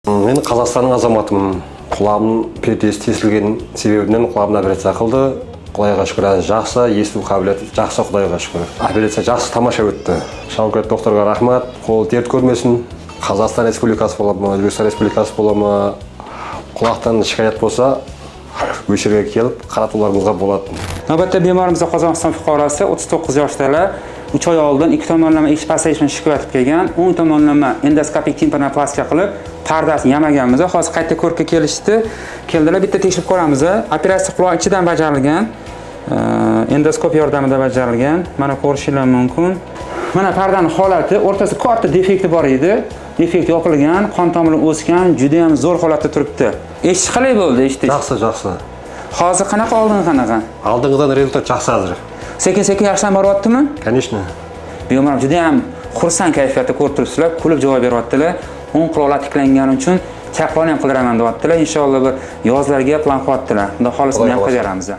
Men Қазақстанның азаматымын. Құлағымның пердесі тесілген себебінен құлағымда операция қылды. Құдайға шүкір, жақсы, есту қабілеті жақсы, Құдайға шүкір. Операция жақсы, тамаша өтті. Шауқет докторға рахмат. Қол дерт көрмесін. Қазақстан Республикасы бола ма, Өзбекстан Республикасы бола ма, құлақтан шикаят болса, өшірге келіп қаратуларыңызға болады. Navbatda bemorimiz Qozog'iston fuqarosi 39 yoshdalar. 3 oy oldin 2 tomonlama ish pasayishini shikoyat qilgan. 10 tomonlama endoskopik timpanoplastika qilib, pardasini yamaganmiz. Hozir qayta ko'rikka kelishdi. Keldilar, bitta tekshirib ko'ramiz. Operatsiya quloq ichidan bajarilgan. Endoskop yordamida bajarilgan. Mana ko'rishingiz mumkin. Mana pardaning holati, o'rtasida katta defekti bor edi. Defekt yopilgan, qon tomiri o'sgan, juda ham zo'r holatda turibdi. Eshitish qalay bo'ldi, eshitish? Жақсы. Hozir qanaqa, oldin qanaqa? Алдыңғыдан результат жақсы hazır. Sekin-sekin yaxshilanib boryaptimi? Конечно. Bemor juda ham xursand kayfiyatda ko'rib turibsizlar, kulib javob beryaptilar. O'ng quloqlar tiklangani uchun chap quloqni ham qildiraman deyaptilar. Inshaalloh bir yozlarga plan qilyaptilar. Xudo xohlasa ham qilib beramiz.